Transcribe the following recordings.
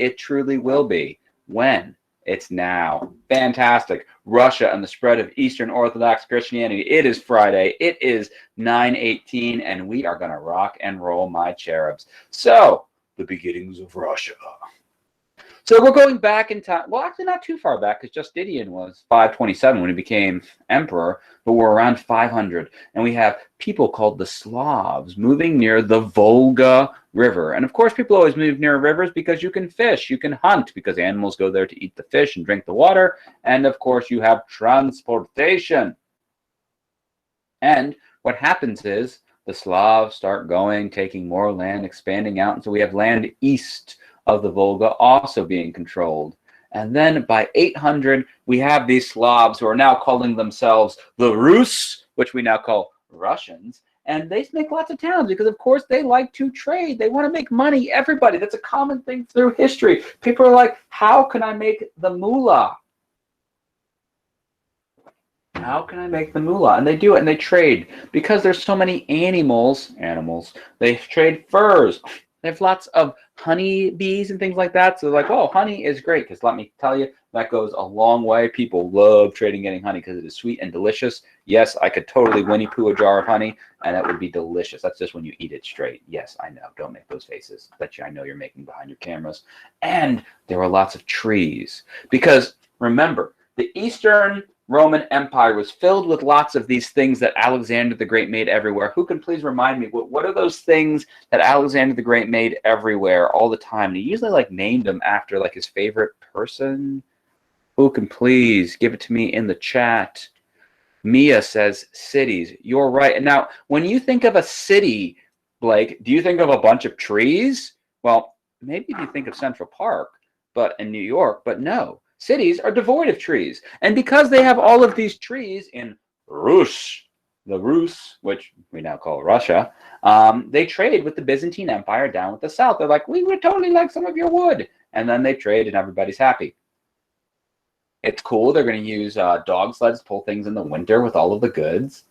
It truly will be. When? It's now. Fantastic. Russia and the spread of Eastern Orthodox Christianity. It is Friday. It is 9/18, and we are going to rock and roll, my cherubs. So, the beginnings of Russia. So we're going back in time. Well, actually not too far back, because Justinian was 527 when he became emperor, but we're around 500. And we have people called the Slavs moving near the Volga River. And of course, people always move near rivers because you can fish, you can hunt, because animals go there to eat the fish and drink the water. And of course, you have transportation. And what happens is the Slavs start going, taking more land, expanding out. And so we have land east of the Volga also being controlled. And then by 800, we have these Slavs who are now calling themselves the Rus, which we now call Russians. And they make lots of towns because, of course, they like to trade. They want to make money. Everybody. That's a common thing through history. People are like, how can I make the moolah? How can I make the moolah? And they do it, and they trade. Because there's so many animals, they trade furs. They have lots of honey bees and things like that. So they're like, oh, honey is great. Because let me tell you, that goes a long way. People love trading getting honey because it is sweet and delicious. Yes, I could totally Winnie Pooh a jar of honey, and that would be delicious. That's just when you eat it straight. Yes, I know. Don't make those faces that I know you're making behind your cameras. And there were lots of trees. Because remember, the Eastern Roman Empire was filled with lots of these things that Alexander the Great made everywhere. Who can please remind me, what are those things that Alexander the Great made everywhere all the time? And he usually named them after his favorite person. Who can please give it to me in the chat? Mia says cities. You're right. And now, when you think of a city, Blake, do you think of a bunch of trees? Well, maybe you think of Central Park, but in New York, but no. Cities are devoid of trees. And because they have all of these trees in Rus, the Rus, which we now call Russia, they trade with the Byzantine Empire down with the south. They're like, we would totally like some of your wood. And then they trade and everybody's happy. It's cool. They're going to use dog sleds to pull things in the winter with all of the goods.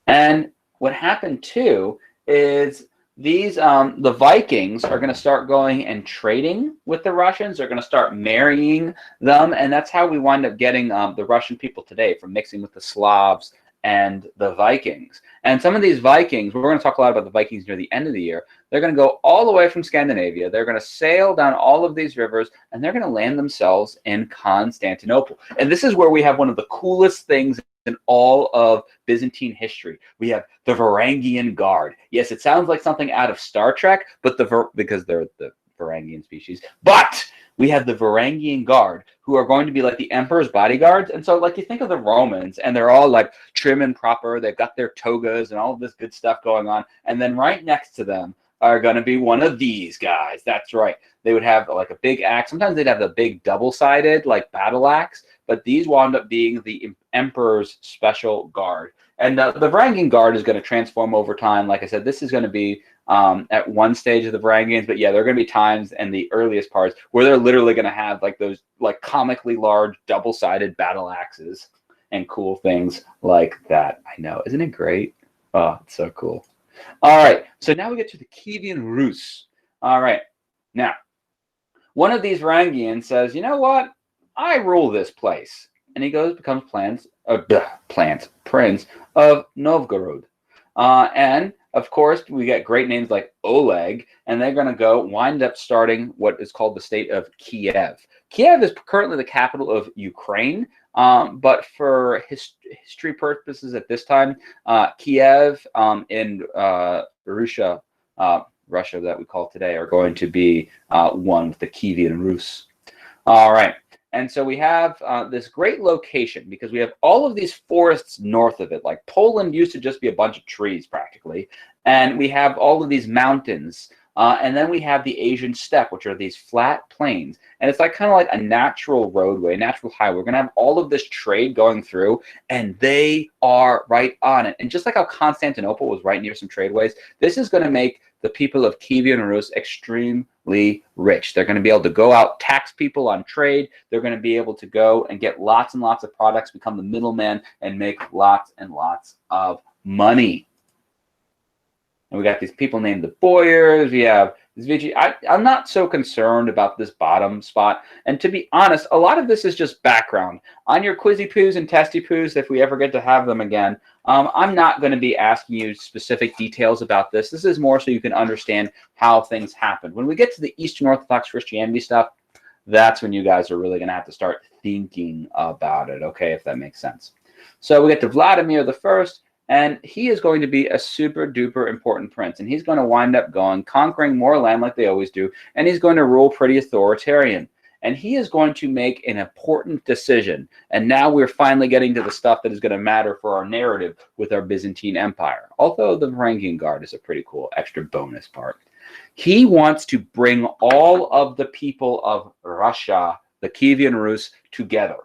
And what happened too is these the Vikings are going to start going and trading with the Russians. They're going to start marrying them, and that's how we wind up getting the Russian people today, from mixing with the Slavs and the Vikings. And some of these Vikings, we're going to talk a lot about the Vikings near the end of the year. They're going to go all the way from Scandinavia. They're going to sail down all of these rivers, and they're going to land themselves in Constantinople. And this is where we have one of the coolest things in all of Byzantine history. We have the Varangian Guard. Yes, it sounds like something out of Star Trek, but because they're the Varangian species. But we have the Varangian Guard, who are going to be like the emperor's bodyguards. And so, you think of the Romans, and they're all trim and proper. They've got their togas and all of this good stuff going on. And then right next to them are going to be one of these guys. That's right. They would have a big axe. Sometimes they'd have the big double-sided battle axe. But these wound up being the emperor's special guard. And the Varangian Guard is going to transform over time. Like I said, this is going to be at one stage of the Varangians. But yeah, there are going to be times in the earliest parts where they're literally going to have those comically large double-sided battle axes and cool things like that. I know. Isn't it great? Oh, it's so cool. All right. So now we get to the Kevian Rus. All right. Now, one of these Varangians says, you know what? I rule this place. And he becomes Prince of Novgorod. And, of course, we get great names like Oleg, and they're going to wind up starting what is called the state of Kiev. Kiev is currently the capital of Ukraine, but for history purposes at this time, Kiev in Russia that we call today, are going to be one with the Kevian Rus. All right. And so we have this great location because we have all of these forests north of it. Poland used to just be a bunch of trees practically. And we have all of these mountains. And then we have the Asian steppe, which are these flat plains. And it's kind of like a natural roadway, a natural highway. We're going to have all of this trade going through, and they are right on it. And just like how Constantinople was right near some tradeways, this is going to make the people of Kevian Rus extremely rich. They're going to be able to go out, tax people on trade. They're going to be able to go and get lots and lots of products, become the middleman, and make lots and lots of money. And we got these people named the Boyars. We have I'm not so concerned about this bottom spot. And to be honest, a lot of this is just background. On your quizzy poos and testy poos, if we ever get to have them again, I'm not going to be asking you specific details about this. This is more so you can understand how things happen. When we get to the Eastern Orthodox Christianity stuff, that's when you guys are really going to have to start thinking about it, okay, if that makes sense. So we get to Vladimir the First. And he is going to be a super duper important prince. And he's going to wind up conquering more land like they always do. And he's going to rule pretty authoritarian. And he is going to make an important decision. And now we're finally getting to the stuff that is going to matter for our narrative with our Byzantine Empire. Although the Varangian Guard is a pretty cool extra bonus part. He wants to bring all of the people of Russia, the Kevian Rus, together.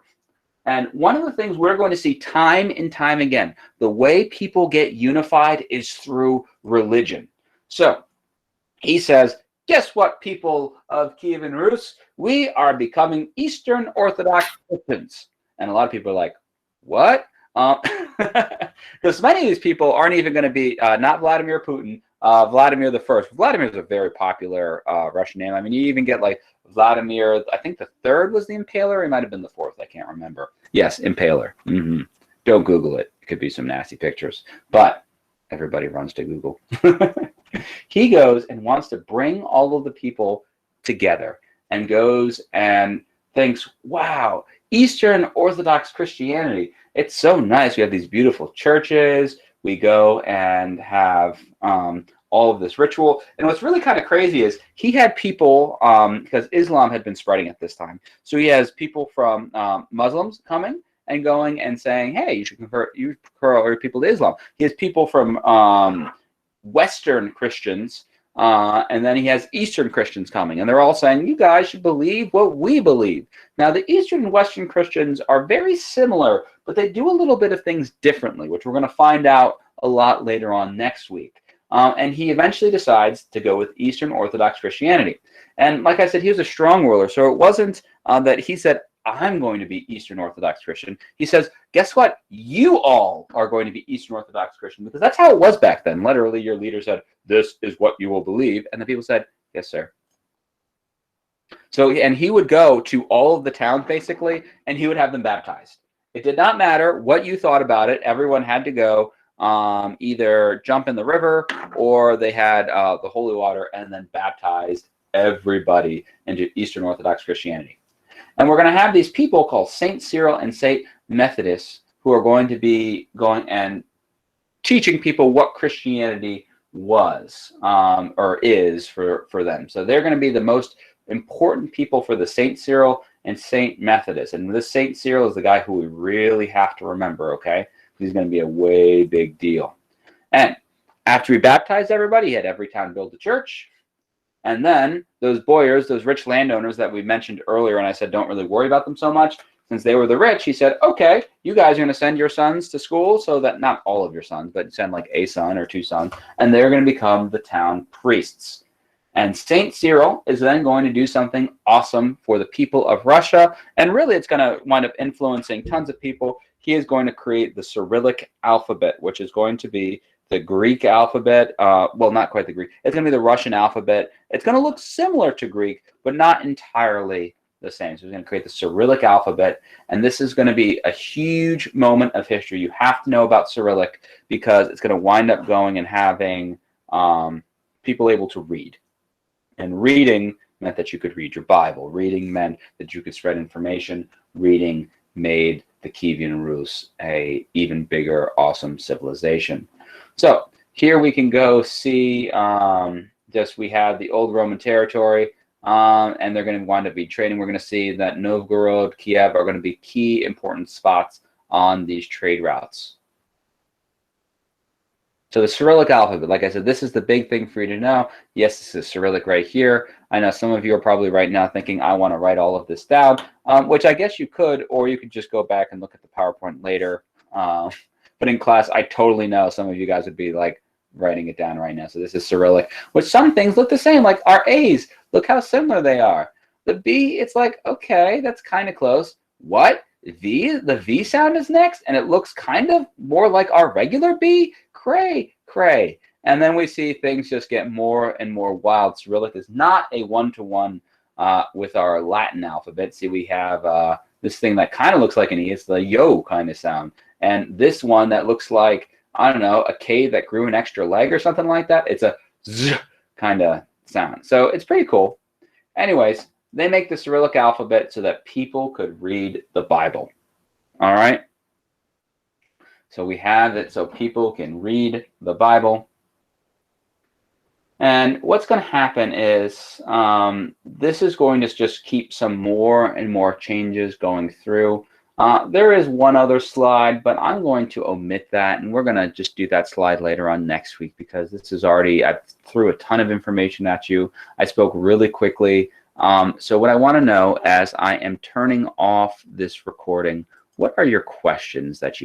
And one of the things we're going to see time and time again, the way people get unified is through religion. So he says, guess what, people of Kiev and Rus? We are becoming Eastern Orthodox Christians. And a lot of people are like, what? Because many of these people aren't even going to be not Vladimir Putin, Vladimir the First. Vladimir is a very popular Russian name. I mean, you even get like Vladimir, I think the third was the Impaler. It might have been the fourth. I can't remember. Yes, Impaler. Don't Google it. It could be some nasty pictures. But everybody runs to Google. He goes and wants to bring all of the people together and goes and thinks, wow, Eastern Orthodox Christianity. It's so nice. We have these beautiful churches. We go and have all of this ritual. And what's really kind of crazy is he had people, because Islam had been spreading at this time. So he has people from Muslims coming and going and saying, hey, you should convert your people to Islam. He has people from Western Christians, and then he has Eastern Christians coming. And they're all saying, you guys should believe what we believe. Now, the Eastern and Western Christians are very similar, but they do a little bit of things differently, which we're going to find out a lot later on next week. And he eventually decides to go with Eastern Orthodox Christianity. And like I said, he was a strong ruler. So it wasn't that he said, I'm going to be Eastern Orthodox Christian. He says, guess what? You all are going to be Eastern Orthodox Christian. Because that's how it was back then. Literally, your leader said, this is what you will believe. And the people said, yes, sir. So, and he would go to all of the towns, basically, and he would have them baptized. It did not matter what you thought about it. Everyone had to go. Either jump in the river or they had the holy water and then baptized everybody into Eastern Orthodox Christianity. And we're going to have these people called Saint Cyril and Saint Methodius who are going to be going and teaching people what Christianity was or is for them. So they're going to be the most important people for the Saint Cyril and Saint Methodius. And this Saint Cyril is the guy who we really have to remember, okay? He's going to be a way big deal. And after he baptized everybody, he had every town build a church. And then those boyars, those rich landowners that we mentioned earlier, and I said don't really worry about them so much, since they were the rich, he said, okay, you guys are going to send your sons to school, so that not all of your sons, but send like a son or two sons, and they're going to become the town priests. And Saint Cyril is then going to do something awesome for the people of Russia, and really it's going to wind up influencing tons of people. He is going to create the Cyrillic alphabet, which is going to be the Greek alphabet. Well, not quite the Greek. It's going to be the Russian alphabet. It's going to look similar to Greek, but not entirely the same. So he's going to create the Cyrillic alphabet, and this is going to be a huge moment of history. You have to know about Cyrillic because it's going to wind up going and having people able to read. And reading meant that you could read your Bible. Reading meant that you could spread information. Reading made the Kevian Rus a even bigger, awesome civilization. So here we can go see we have the old Roman territory, and they're going to wind up be trading. We're going to see that Novgorod, Kiev are going to be key important spots on these trade routes. So the Cyrillic alphabet, like I said, this is the big thing for you to know. Yes, this is Cyrillic right here. I know some of you are probably right now thinking, I want to write all of this down, which I guess you could, or you could just go back and look at the PowerPoint later. But in class, I totally know some of you guys would be like writing it down right now. So this is Cyrillic, which some things look the same, like our A's. Look how similar they are. The B, it's like, okay, that's kind of close. What? V, the V sound is next, and it looks kind of more like our regular B. Cray, cray. And then we see things just get more and more wild. Cyrillic is not a one-to-one with our Latin alphabet. See, we have this thing that kind of looks like an E. It's the yo kind of sound. And this one that looks like, I don't know, a cave that grew an extra leg or something like that. It's a z kind of sound. So it's pretty cool. Anyways, they make the Cyrillic alphabet so that people could read the Bible. All right. So we have it so people can read the Bible. And what's going to happen is this is going to just keep some more and more changes going through. There is one other slide, but I'm going to omit that, and we're going to just do that slide later on next week because this is already, I threw a ton of information at you. I spoke really quickly. So what I want to know as I am turning off this recording, what are your questions that you